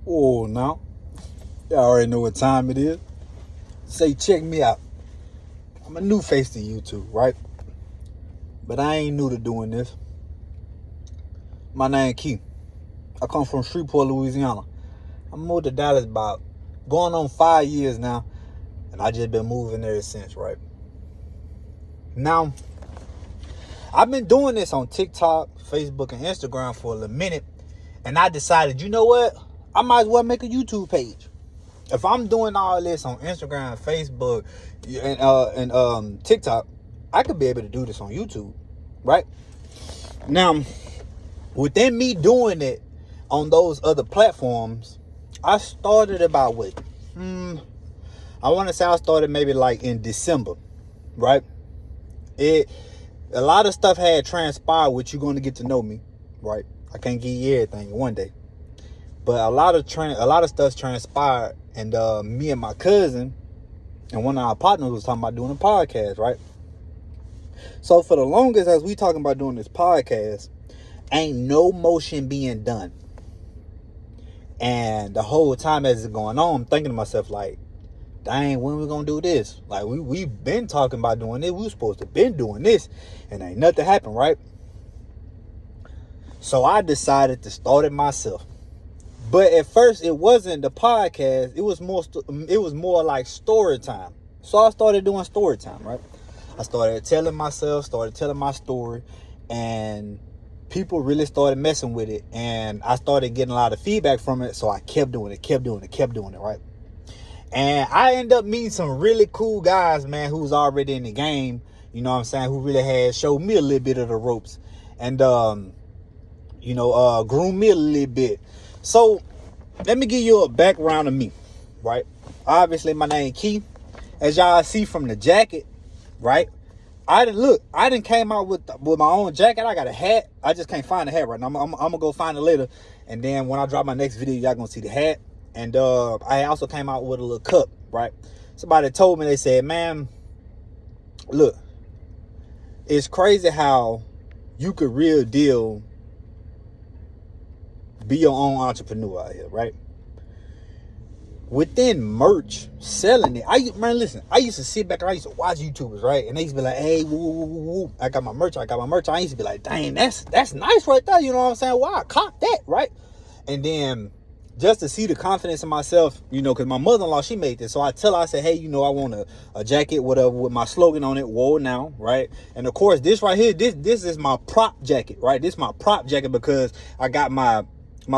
Oh, now. Y'all already know what time it is. Say, check me out. I'm a new face to YouTube, right? But I ain't new to doing this. My name Keith. I come from Shreveport, Louisiana. I moved to Dallas about going on 5 years now. And I just been moving there since, right? Now, I've been doing this on TikTok, Facebook, and Instagram for a minute. And I decided, you know what? I might as well make a YouTube page. If I'm doing all this on Instagram, Facebook, and TikTok, I could be able to do this on YouTube, right? Now, within me doing it on those other platforms, I started about what? I want to say I started maybe like in December, right? A lot of stuff had transpired, which you're going to get to know me, right? I can't give you everything in one day, but a lot of stuff transpired, and me and my cousin and one of our partners was talking about doing a podcast, right? So for the longest, as we talking about doing this podcast, ain't no motion being done, and the whole time as it's going on, I'm thinking to myself like, dang, when we gonna do this? Like we've been talking about doing this. We were supposed to been doing this, and ain't nothing happened, right? So I decided to start it myself. But at first, it wasn't the podcast. It was more like story time. So I started doing story time, right? I started telling my story, and people really started messing with it, and I started getting a lot of feedback from it. So I kept doing it, right? And I ended up meeting some really cool guys, man, who's already in the game, you know what I'm saying, who really had showed me a little bit of the ropes and, groomed me a little bit. So let me give you a background of me, right? Obviously, my name Keith. As y'all see from the jacket, right? I didn't came out with my own jacket. I got a hat. I just can't find the hat right now. I'm gonna go find it later. And then when I drop my next video, y'all gonna see the hat. And I also came out with a little cup, right? Somebody told me, they said, man, look, it's crazy how you could real deal be your own entrepreneur out here, right? Within merch, selling it. I used to sit back and I used to watch YouTubers, right? And they used to be like, hey, woo, woo, woo, woo. I got my merch. I used to be like, dang, that's nice right there. You know what I'm saying? Wow, I caught that, right? And then just to see the confidence in myself, you know, because my mother-in-law, she made this. So I tell her, I said, hey, you know, I want a jacket, whatever, with my slogan on it, whoa now, right? And of course, this right here, this is my prop jacket, right? This is my prop jacket because I got my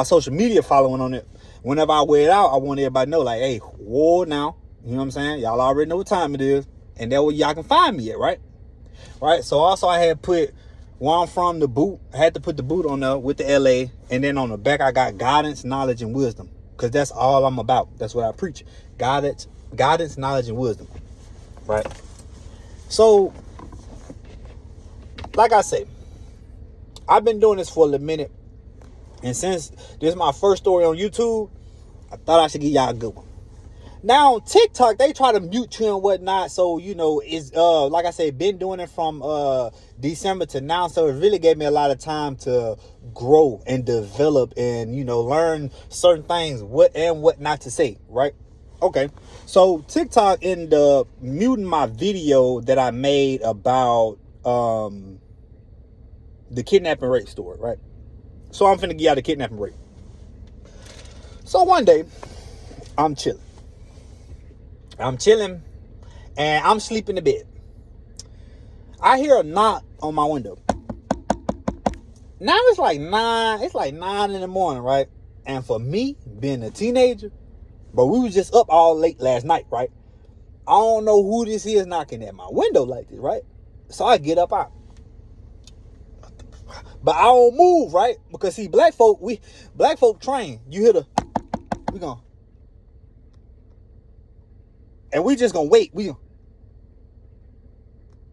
social media following on it. Whenever I wear it out, I want everybody to know, like, hey, whoa now. You know what I'm saying? Y'all already know what time it is. And that's where y'all can find me at, right? Right? So also I had put where I'm from, the boot. I had to put the boot on there with the LA. And then on the back, I got guidance, knowledge, and wisdom. Because that's all I'm about. That's what I preach. Guidance, knowledge, and wisdom. Right? So, like I say, I've been doing this for a minute. And since this is my first story on YouTube, I thought I should give y'all a good one. Now on TikTok, they try to mute you and whatnot. So, you know, it's like I said, been doing it from December to now. So it really gave me a lot of time to grow and develop and, you know, learn certain things, what and what not to say, right? Okay. So TikTok ended up muting my video that I made about the kidnap and rape story, right? So I'm finna give y'all the kidnap and rape. So one day, I'm chilling and I'm sleeping in the bed. I hear a knock on my window. Now it's like 9 in the morning, right? And for me, being a teenager, but we was just up all late last night, right? I don't know who this is knocking at my window like this, right? So I get up out. But I don't move, right? Because see, black folk train. You hear we gonna, and we just gonna wait.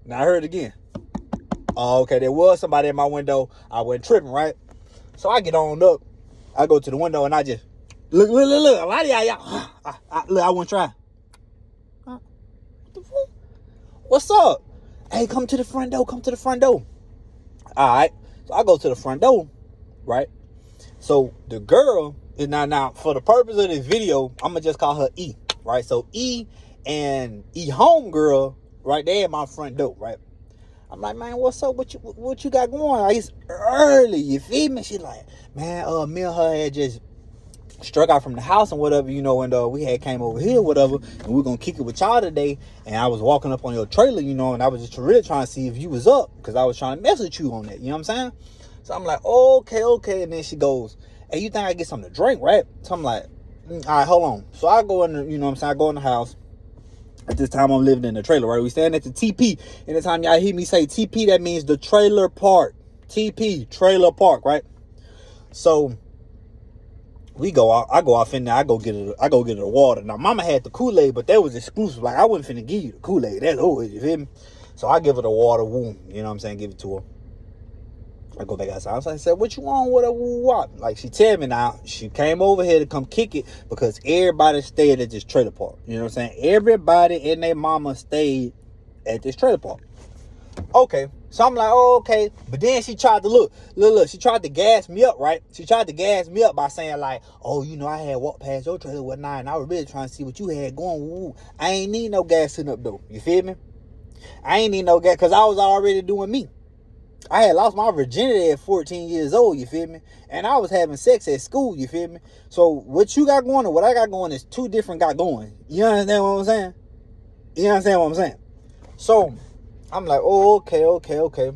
Now I heard it again. Oh, okay, there was somebody at my window. I wasn't tripping, right? So I get on up. I go to the window and I just look. A lot of y'all. Look, I wouldn't try. What the fuck? What's up? Hey, come to the front door. All right. So I go to the front door, right? So the girl Now, for the purpose of this video, I'm going to just call her E, right? So E and E homegirl, right there at my front door, right? I'm like, man, what's up? What you got going? Like, it's early, you feel me? She like, man, me and her had just struck out from the house and whatever, and we had came over here, whatever, and we are gonna kick it with y'all today. And I was walking up on your trailer, and I was just really trying to see if you was up, because I was trying to message you on that, you know what I'm saying? So I'm like, okay. And then she goes, hey, you think I get something to drink, right? So I'm like, all right, hold on. So I go in the, I go in the house. At this time, I'm living in the trailer, right? We standing at the TP. Anytime y'all hear me say TP, that means the trailer park. TP, trailer park, right? So we go out. I go off in there. I go get her the water. Now, Mama had the Kool-Aid, but that was exclusive. Like, I wasn't finna give you the Kool-Aid. That's always, you feel me? So I give her the water, woo. You know what I'm saying? Give it to her. I go back outside. I said, what you want with a woo-wop? Like, she tell me now, she came over here to come kick it because everybody stayed at this trailer park. You know what I'm saying? Everybody and their mama stayed at this trailer park. Okay. So I'm like, okay. But then she tried to look. She tried to gas me up, right? She tried to gas me up by saying like, oh, I had walked past your trailer one night and I was really trying to see what you had going. Woo. I ain't need no gas sitting up though. You feel me? I ain't need no gas because I was already doing me. I had lost my virginity at 14 years old, you feel me? And I was having sex at school, you feel me? So what you got going and what I got going is two different got going. You understand what I'm saying? You understand what I'm saying? So I'm like, okay.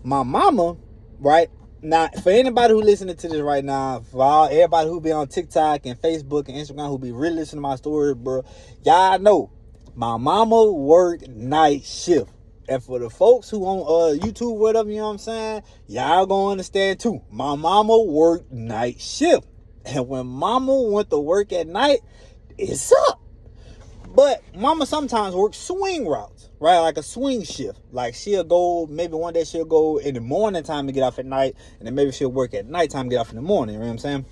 My mama, right? Now, for anybody who listening to this right now, for everybody who be on TikTok and Facebook and Instagram who be really listening to my story, bro, y'all know my mama worked night shift. And for the folks who on YouTube, whatever, you know what I'm saying, y'all gonna understand too. My mama worked night shift. And when mama went to work at night, it's up. But mama sometimes works swing routes, right? Like a swing shift. Like she'll go, maybe one day she'll go in the morning time to get off at night. And then maybe she'll work at night time to get off in the morning, you know what I'm saying?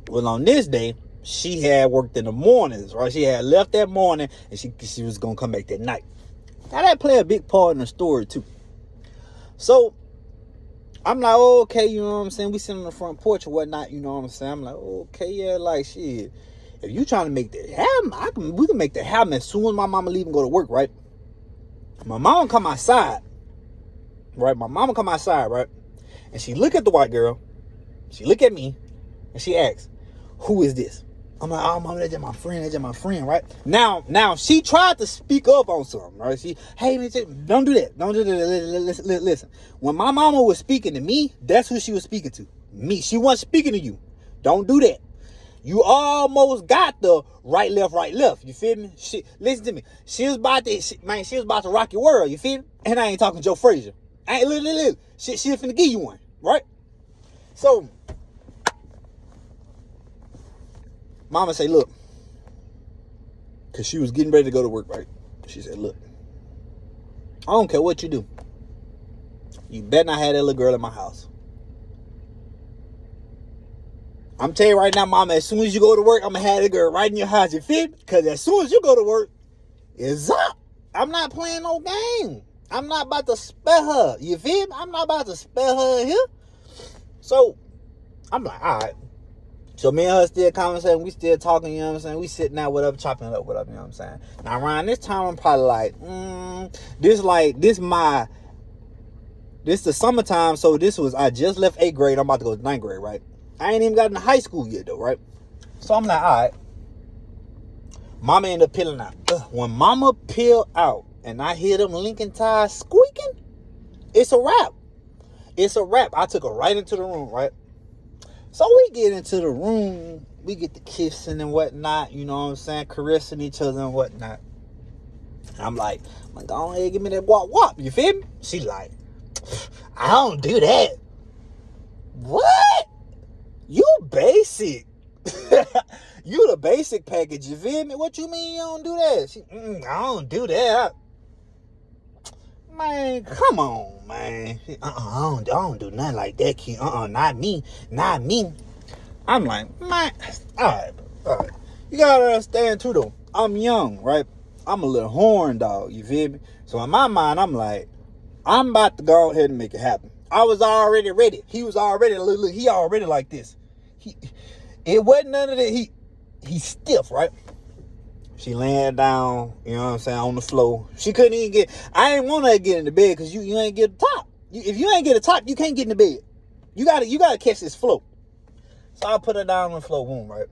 Well, on this day, she had worked in the mornings, right? She had left that morning and she was gonna come back that night. Now that play a big part in the story too. So I'm like, okay, you know what I'm saying? We sitting on the front porch or whatnot, you know what I'm saying? I'm like, okay, yeah, like shit. If you trying to make that happen, we can make that happen as soon as my mama leave and go to work, right? My mama come outside, right? Right? And she look at the white girl, she look at me, and she asks, who is this? I'm like, oh, mama, that's just my friend, right? Now, she tried to speak up on something, right? Hey, man, don't do that. Listen. When my mama was speaking to me, that's who she was speaking to. Me. She wasn't speaking to you. Don't do that. You almost got the right, left. You feel me? Listen to me. She was about to rock your world. You feel me? And I ain't talking Joe Frazier. She was finna give you one, right? So, mama say, look, because she was getting ready to go to work, right? She said, look, I don't care what you do. You better not have that little girl in my house. I'm telling you right now, mama, as soon as you go to work, I'm going to have that girl right in your house. You feel me? Because as soon as you go to work, it's up. I'm not playing no game. I'm not about to spare her. You feel me? I'm not about to spare her here. So, I'm like, all right. So me and her still conversating, we still talking, you know what I'm saying? We sitting out, whatever, chopping it up, whatever, you know what I'm saying? Now around this time, I'm probably like, this the summertime, so I just left 8th grade, I'm about to go to 9th grade, right? I ain't even got into high school yet though, right? So I'm like, all right. Mama ended up peeling out. When mama peeled out and I hear them Lincoln tires squeaking, it's a wrap. I took her right into the room, right? So we get into the room, we get the kissing and whatnot, you know what I'm saying, caressing each other and whatnot. And I'm like, go ahead, give me that wop, you feel me? She like, I don't do that. What? You basic. You the basic package, you feel me? What you mean you don't do that? She, I don't do that. Man, come on, man. I don't do nothing like that, kid. Not me. I'm like, man, all right. You gotta understand too, though. I'm young, right? I'm a little horn dog, you feel me? So in my mind, I'm like, I'm about to go ahead and make it happen. I was already ready. He was already, look, he already like this. It wasn't none of that. He's stiff, right? She laying down, you know what I'm saying, on the floor. She couldn't even get, I didn't want her to get in the bed because you ain't get the top. If you ain't get the top, you can't get in the bed. You gotta catch this flow. So I put her down on the floor, boom, right?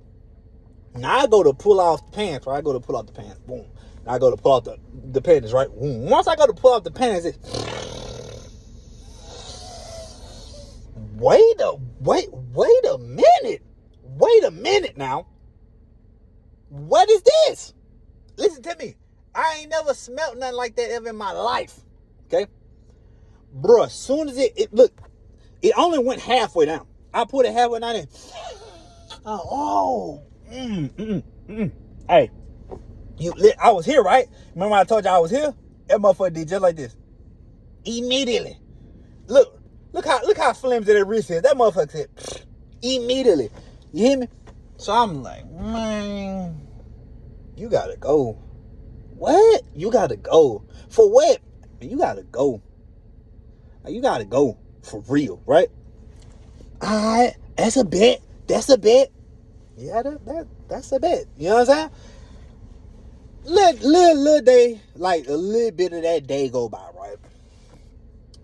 Now I go to pull off the pants, right? I go to pull off the pants, boom. Now I go to pull off the panties, right? Boom. Once I go to pull off the panties, it's... Wait a minute. Wait a minute now. What is this? Listen to me. I ain't never smelt nothing like that ever in my life. Okay? Bro, as soon as it look, it only went halfway down. I put it halfway down and Hey, I was here, right? Remember I told you I was here? That motherfucker did just like this. Immediately. Look how flimsy that wrist is. That motherfucker said immediately. You hear me? So I'm like, man, you gotta go. What? You gotta go. For what? You gotta go. You gotta go. For real, right? Alright, that's a bet. That's a bet. Yeah, that's a bet. You know what I'm saying? Little day, like a little bit of that day go by, right?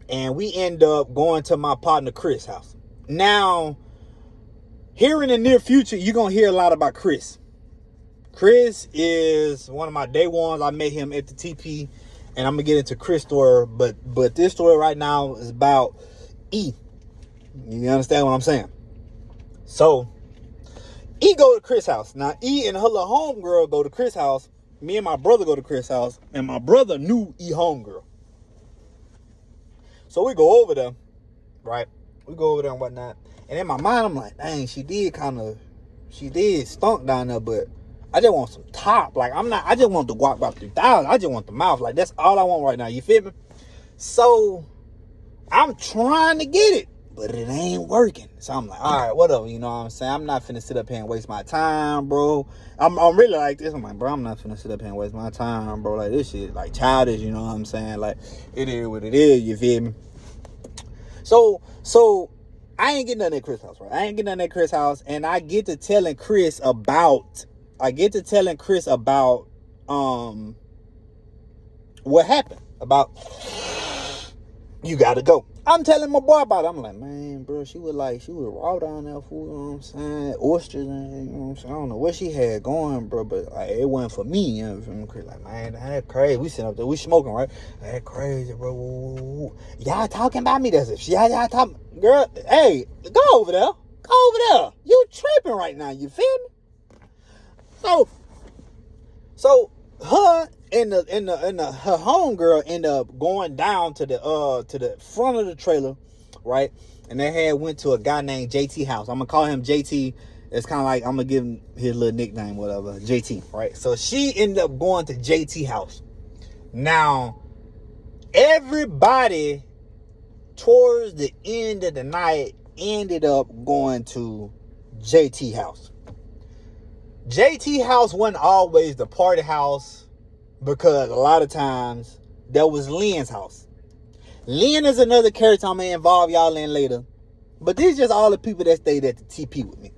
And we end up going to my partner Chris' house. Now, here in the near future, you're going to hear a lot about Chris. Chris is one of my day ones. I met him at the TP, and I'm going to get into Chris' story. But this story right now is about E. You understand what I'm saying? So, E go to Chris' house. Now, E and her little homegirl go to Chris' house. Me and my brother go to Chris' house, and my brother knew E homegirl. So we go over there, right? We go over there and whatnot. And in my mind, I'm like, dang, she did stunk down there, but I just want some top. Like, I just want the guap about 3,000. I just want the mouth. Like, that's all I want right now. You feel me? So, I'm trying to get it, but it ain't working. So I'm like, all right, whatever. You know what I'm saying? I'm not finna sit up here and waste my time, bro. I'm really like this. I'm like, bro, I'm not finna sit up here and waste my time, bro. Like, this shit, like, childish, you know what I'm saying? Like, it is what it is, you feel me? So, I ain't getting nothing at Chris' house, right? I ain't getting nothing at Chris' house, and I get to telling Chris about, what happened, about, you gotta go. I'm telling my boy about it. I'm like, man, bro, she was raw down there, fool, you know what I'm saying? Oysters, and, you know what I'm saying? I don't know what she had going, bro, but like, it wasn't for me, you know what I'm saying? Like, man, that crazy. We sitting up there, we smoking, right? That crazy, bro. Y'all talking about me? That's it. Y'all talking, girl, hey, go over there. Go over there. You tripping right now, you feel me? So, her and her homegirl end up going down to the front of the trailer, right? And they had went to a guy named JT house. I'm gonna call him JT. It's kind of like I'm gonna give him his little nickname, whatever, JT, right? So she ended up going to JT house. Now, everybody towards the end of the night ended up going to JT house. JT house wasn't always the party house, because a lot of times that was Lynn's house. Lynn is another character I'm going to involve y'all in later. But these just all the people that stayed at the TP with me.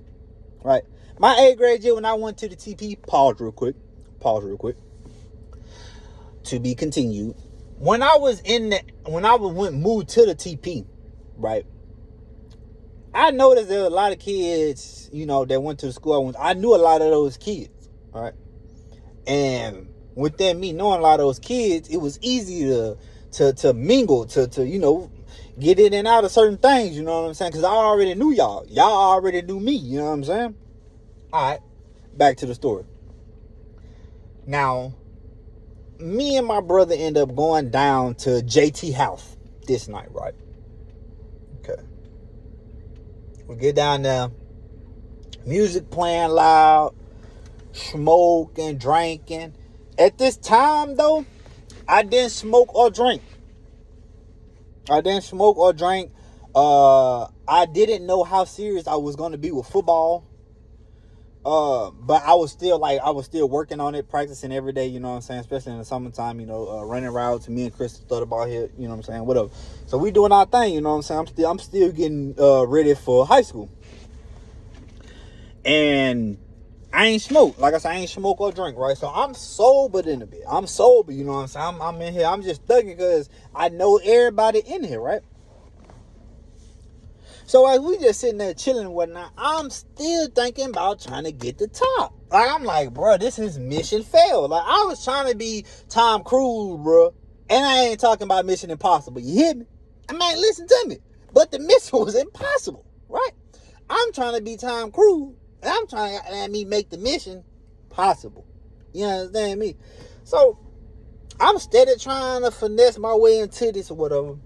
Right? My 8th grade year when I went to the TP, pause real quick. To be continued. When I moved to the TP, right? I noticed there were a lot of kids, you know, that went to the school. I knew a lot of those kids, right? And within me knowing a lot of those kids, it was easy to mingle, to you know, get in and out of certain things, you know what I'm saying? Because I already knew y'all. Y'all already knew me, you know what I'm saying? All right, back to the story. Now, me and my brother end up going down to JT house this night, right? Okay. We get down there, music playing loud, smoking, drinking. At this time, though, I didn't smoke or drink. I didn't know how serious I was going to be with football. But I was still working on it, practicing every day, you know what I'm saying? Especially in the summertime, you know, running routes. Me and Chris thought about here, you know what I'm saying? Whatever. So we doing our thing, you know what I'm saying? I'm still getting ready for high school. And I ain't smoke. Like I said, I ain't smoke or drink, right? So I'm sober in a bit. I'm sober, you know what I'm saying? I'm in here. I'm just thugging because I know everybody in here, right? So as we just sitting there chilling and whatnot, I'm still thinking about trying to get the top. Like, I'm like, bro, this is mission failed. Like, I was trying to be Tom Cruise, bro. And I ain't talking about Mission Impossible. You hear me? I mean, listen to me. But the mission was impossible, right? I'm trying to be Tom Cruise. And I'm trying to let me make the mission possible. You understand me? So, I'm steady trying to finesse my way into this or whatever.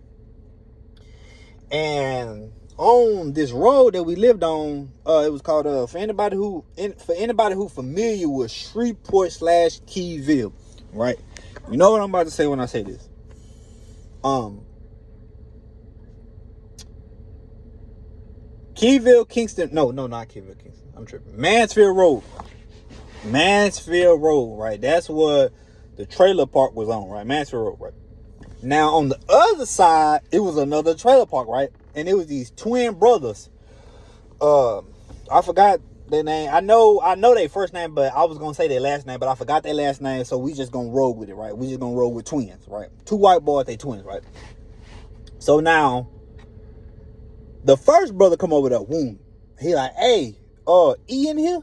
And on this road that we lived on, it was called for anybody who familiar with Shreveport / Keyville, right? You know what I'm about to say when I say this. Keyville, Kingston. No, not Keyville, Kingston. I'm tripping. Mansfield Road, right? That's what the trailer park was on, right? Mansfield Road, right? Now on the other side, it was another trailer park, right? And it was these twin brothers. I forgot their name. I know their first name, but I was gonna say their last name, but I forgot their last name, so we just gonna roll with it, right? We just gonna roll with twins, right? Two white boys, they twins, right? So now, the first brother come over there, boom. He like, hey, E in here?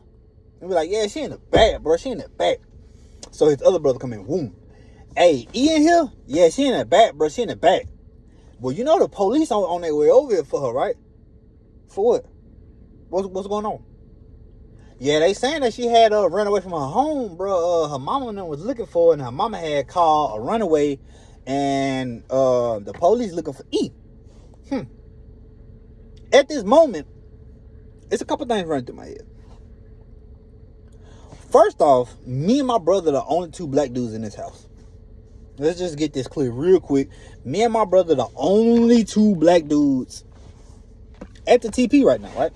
And we like, yeah, she in the back, bro. She in the back. So his other brother come in, boom. Hey, E in here? Yeah, she in the back, bro. She in the back. Well, you know the police on their way over here for her, right? For what? What's going on? Yeah, they saying that she had run away from her home, bro. Her mama and them was looking for her, and her mama had called a runaway, and the police looking for E. At this moment, it's a couple things running through my head. First off, me and my brother are the only two black dudes in this house. Let's just get this clear real quick. Me and my brother are the only two black dudes at the TP right now, right?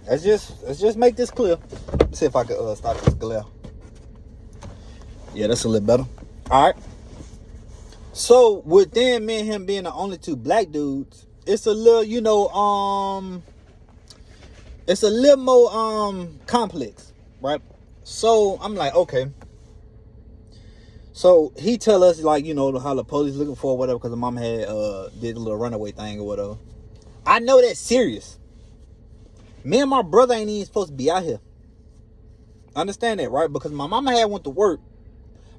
Let's just make this clear. Let's see if I can stop this glare. Yeah, that's a little better. All right. So within me and him being the only two black dudes, it's a little, it's a little more complex, right? So I'm like, okay. So he tell us, like, how the police looking for or whatever, because the mom had did a little runaway thing or whatever. I know that's serious. Me and my brother ain't even supposed to be out here. Understand that, right? Because my mama had went to work.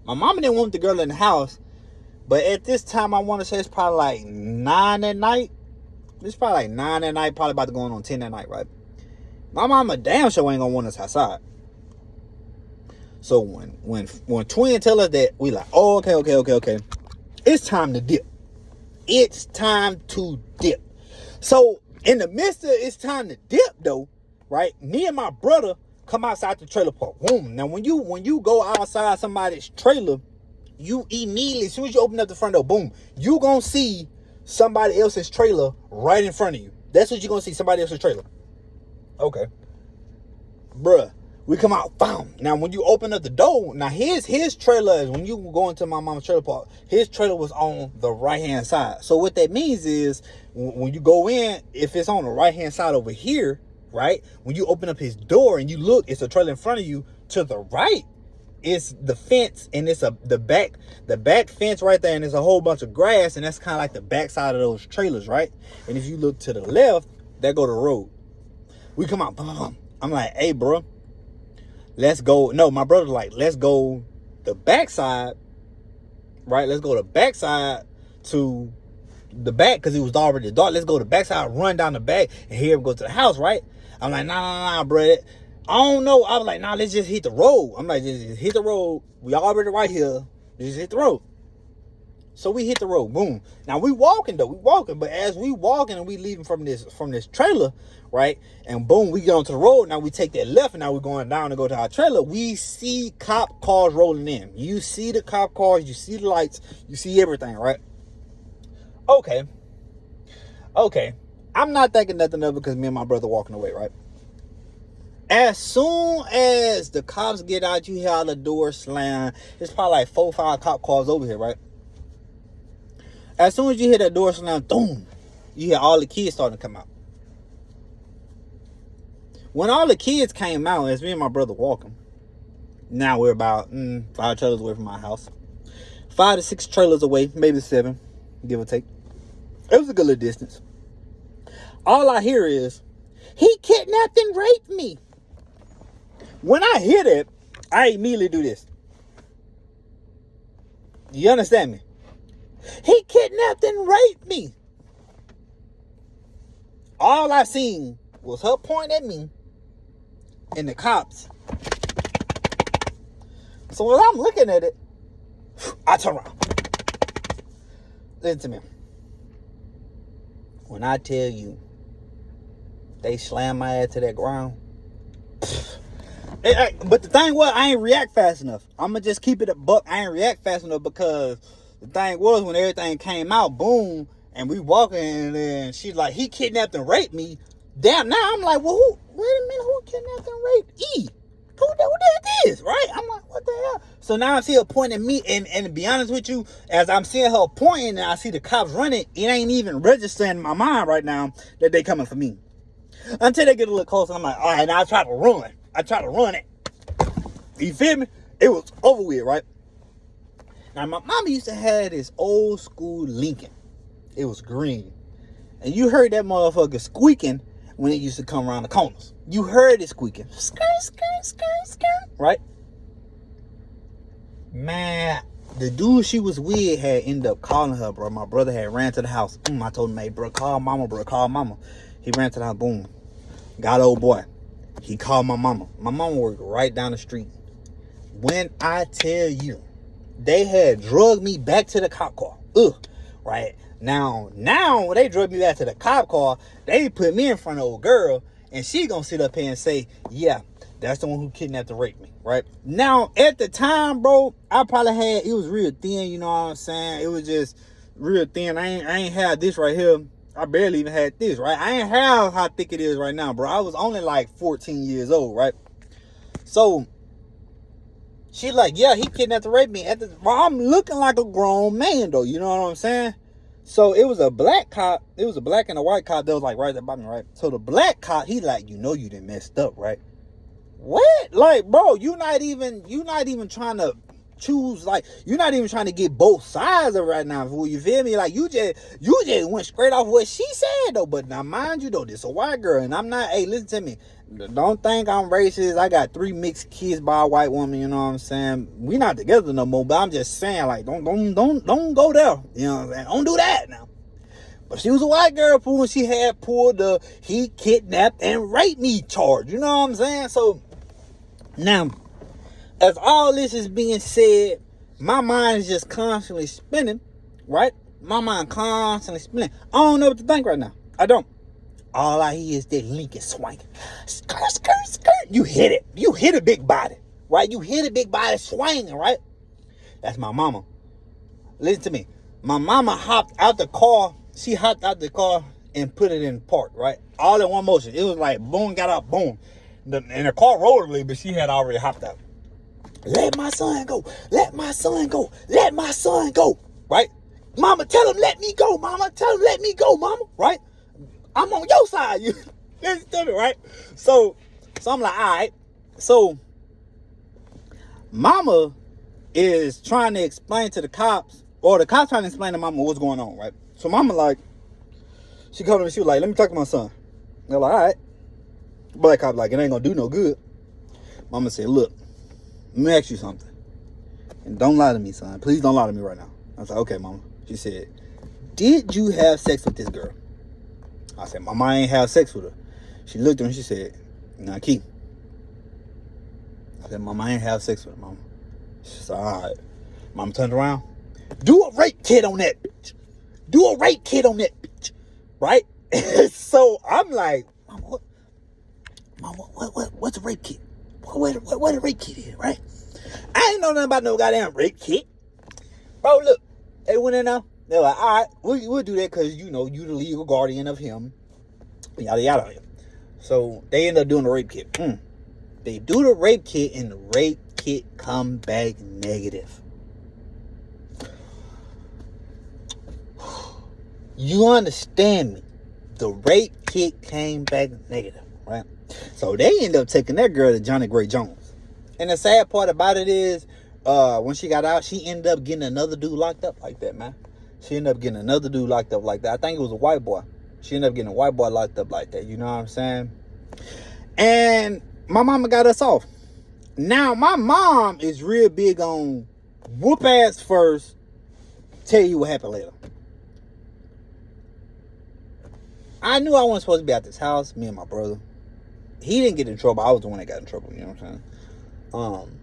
My mama didn't want the girl in the house. But at this time, I want to say it's probably like 9 at night. It's probably like 9 at night, probably about to go on 10 at night, right? My mama damn sure ain't gonna want us outside. So when twin tell us that, we like, oh, okay. It's time to dip. It's time to dip. So in the midst of it's time to dip though, right? Me and my brother come outside the trailer park. Boom. Now when you go outside somebody's trailer, you immediately, as soon as you open up the front door, boom, you gonna see somebody else's trailer right in front of you. That's what you're gonna see, somebody else's trailer. Okay. Bruh. We come out, bam. Now, when you open up the door, now his trailer is, when you go into my mama's trailer park, his trailer was on the right-hand side. So what that means is, when you go in, if it's on the right-hand side over here, right? When you open up his door and you look, it's a trailer in front of you. To the right, it's the fence, and it's the back fence right there, and there's a whole bunch of grass, and that's kind of like the back side of those trailers, right? And if you look to the left, there go the road. We come out, bam. I'm like, hey, bro. Let's go. No, my brother's like, let's go the backside, right? Let's go the backside to the back, because it was already dark. Let's go to the backside, run down the back, and here we go to the house, right? I'm like, nah, bro. I don't know. I was like, nah, let's just hit the road. I'm like, just hit the road. We already right here. Just hit the road. So we hit the road. Boom. Now we walking though. But as we walking and we leaving from this trailer, right? And boom, we get onto the road. Now we take that left, and now we're going down to go to our trailer. We see cop cars rolling in. You see the cop cars. You see the lights. You see everything, right? Okay. I'm not thinking nothing of it because me and my brother walking away, right? As soon as the cops get out, you hear all the doors slam. There's probably like 4 or 5 cop cars over here, right? As soon as you hear that door slam, boom, you hear all the kids starting to come out. When all the kids came out, it's me and my brother walking. Now we're about 5 trailers away from my house. 5 to 6 trailers away, maybe 7, give or take. It was a good little distance. All I hear is, he kidnapped and raped me. When I hear that, I immediately do this. You understand me? He kidnapped and raped me. All I seen was her point at me and the cops. So when I'm looking at it, I turn around. Listen to me. When I tell you they slammed my ass to that ground. But the thing was, I ain't react fast enough. I'm going to just keep it a buck. I ain't react fast enough because the thing was, when everything came out, boom, and we walking, and then she's like, he kidnapped and raped me. Damn, now I'm like, well, wait a minute, who kidnapped and raped E? Who did this, right? I'm like, what the hell? So now I see her pointing at me, and to be honest with you, as I'm seeing her pointing and I see the cops running, it ain't even registering in my mind right now that they coming for me. Until they get a little closer, I'm like, all right, now I try to run. I try to run it. You feel me? It was over with, right? Now, my mama used to have this old school Lincoln. It was green. And you heard that motherfucker squeaking when it used to come around the corners. You heard it squeaking. Skirt, skirt, skirt, skirt. Right? Man, the dude she was with had ended up calling her, bro. My brother had ran to the house. I told him, hey, bro, call mama, bro. Call mama. He ran to the house. Boom. Got old boy. He called my mama. My mama worked right down the street. When I tell you, they had drugged me back to the cop car. Right? Now, when they drug me back to the cop car, they put me in front of old girl, and she gonna sit up here and say, yeah, that's the one who kidnapped and raped me, right? Now, at the time, bro, I probably had, it was real thin, you know what I'm saying? It was just real thin. I ain't had this right here. I barely even had this, right? I ain't have how thick it is right now, bro. I was only like 14 years old, right? So, she like, yeah, he kidnapped and raped me. I'm looking like a grown man, though, you know what I'm saying? So, it was a black cop. It was a black and a white cop that was like right there by me, right? So, the black cop, he like, you know you done messed up, right? What? Like, bro, you not even trying to choose, like, you're not even trying to get both sides of it right now, fool. You feel me? Like, you just went straight off what she said, though. But now, mind you, though, this a white girl, and I'm not, hey, listen to me. Don't think I'm racist. I got 3 mixed kids by a white woman, you know what I'm saying? We not together no more, but I'm just saying, like, don't go there. You know what I'm saying? Don't do that now. But she was a white girl, fool, and she had pulled the he kidnapped and raped me charge. You know what I'm saying? So, now, as all this is being said, my mind is just constantly spinning, right? My mind constantly spinning. I don't know what to think right now. I don't. All I hear is that Lincoln swinging. Skirt, skirt, skirt. You hit it. You hit a big body, right? You hit a big body swinging, right? That's my mama. Listen to me. My mama hopped out the car. She hopped out the car and put it in park, right? All in one motion. It was like boom, got out, boom. And the car rolled a little bit. She had already hopped out. Let my son go. Let my son go. Let my son go. Right? Mama, tell him let me go. Mama, tell him let me go, mama. Right? I'm on your side. You listen to me, right? So I'm like, all right. So mama is trying to explain to the cops, or the cops trying to explain to mama what's going on, right? So mama like, she called me, she was like, let me talk to my son. They're like, all right. Black cop like, it ain't gonna do no good. Mama said, look, let me ask you something. And don't lie to me, son. Please don't lie to me right now. I was like, okay, mama. She said, did you have sex with this girl? I said, mama, I ain't have sex with her. She looked at me and she said, nah, Keith. I said, mama, I ain't have sex with her, mama. She said, all right. Mama turned around. Do a rape kit on that bitch. Do a rape kit on that bitch. Right? So I'm like, what's a rape kit? What a rape kit is, right? I ain't know nothing about no goddamn rape kit. Bro, look, they went in there. They're like, all right, we'll do that because, you know, you the legal guardian of him. Yada, yada. So they end up doing the rape kit. They do the rape kit, and the rape kit come back negative. You understand me? The rape kit came back negative, right? So they end up taking that girl to Johnny Gray Jones. And the sad part about it is, when she got out, she ended up getting another dude locked up like that, man. She ended up getting another dude locked up like that. I think it was a white boy. She ended up getting a white boy locked up like that. You know what I'm saying? And my mama got us off. Now, my mom is real big on whoop ass first, tell you what happened later. I knew I wasn't supposed to be at this house, me and my brother. He didn't get in trouble. I was the one that got in trouble, you know what I'm saying?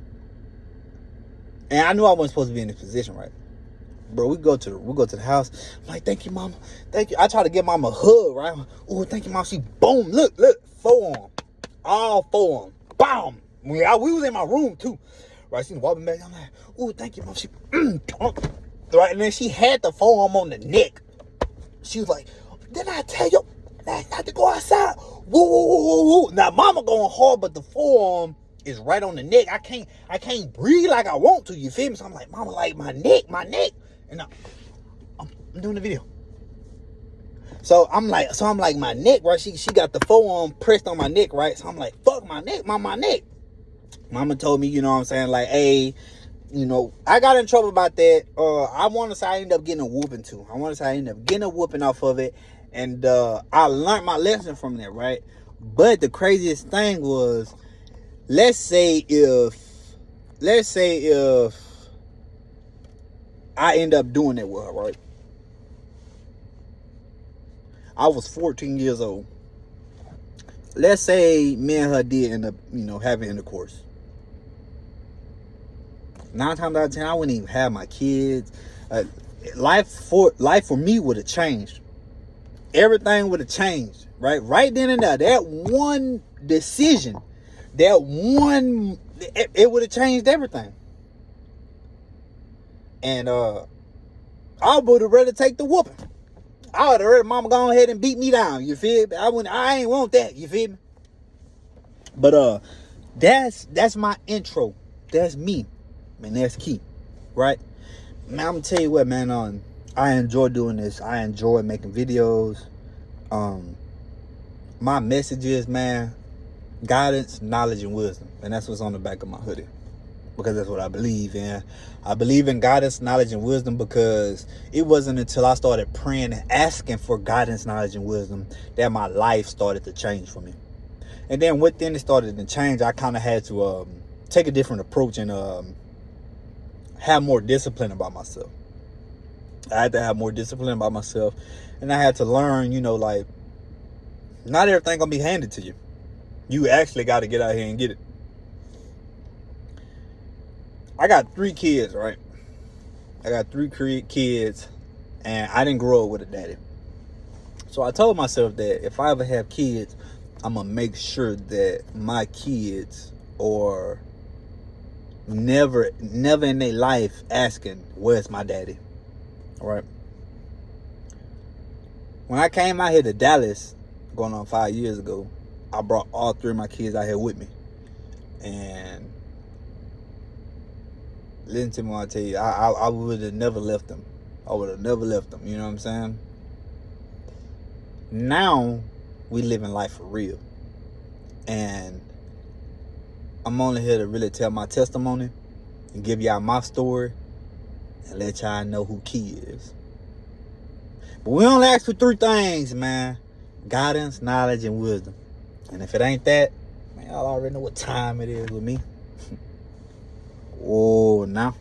And I knew I wasn't supposed to be in this position, right? Bro, we go to the house. I'm like, thank you, mama. Thank you. I try to give mama a hug, right? Oh, thank you, mom. She boom. Look, forearm. All forearm. Boom. We was in my room too. Right? She walking back. I'm like, oh, thank you, mom. She right, and then she had the forearm on the neck. She was like, didn't I tell you not to go outside? Woo, woo, woo, woo, woo. Now mama going hard, but the forearm is right on the neck. I can't breathe like I want to, you feel me? So I'm like, mama, like my neck. And I'm doing the video. So I'm like, my neck, right? She got the forearm pressed on my neck, right? So I'm like, fuck my neck, my neck. Mama told me, you know what I'm saying, like, hey, you know, I got in trouble about that. I want to say I ended up getting a whooping too. I want to say I ended up getting a whooping off of it. And I learned my lesson from that, right? But the craziest thing was, let's say if I end up doing it with her, right? I was 14 years old. Let's say me and her did end up, you know, having intercourse. 9 times out of 10, I wouldn't even have my kids. Life for me would have changed. Everything would have changed, right? Right then and there. That one decision, it would have changed everything. And I would have rather take the whooping. I would have rather mama go ahead and beat me down. You feel me? I ain't want that. You feel me? But that's my intro. That's me. Man, that's key. Right? Man, I'm gonna tell you what, man, I enjoy doing this. I enjoy making videos. My message is, man, guidance, knowledge, and wisdom. And that's what's on the back of my hoodie. Because that's what I believe in. I believe in guidance, knowledge, and wisdom because it wasn't until I started praying and asking for guidance, knowledge, and wisdom that my life started to change for me. And then within it started to change, I kind of had to take a different approach and have more discipline about myself. I had to have more discipline about myself. And I had to learn, you know, like, not everything gonna be handed to you. You actually got to get out here and get it. I got 3 kids, right? I got 3 kids, and I didn't grow up with a daddy. So I told myself that if I ever have kids, I'm going to make sure that my kids are never in their life asking, where's my daddy? All right? When I came out here to Dallas, going on 5 years ago, I brought all 3 of my kids out here with me. And listen to me when I tell you, I would have never left them. I would have never left them. You know what I'm saying? Now, we living life for real. And I'm only here to really tell my testimony and give y'all my story and let y'all know who Key is. But we only ask for 3 things, man. Guidance, knowledge, and wisdom. And if it ain't that, man, y'all already know what time it is with me. Oh, now.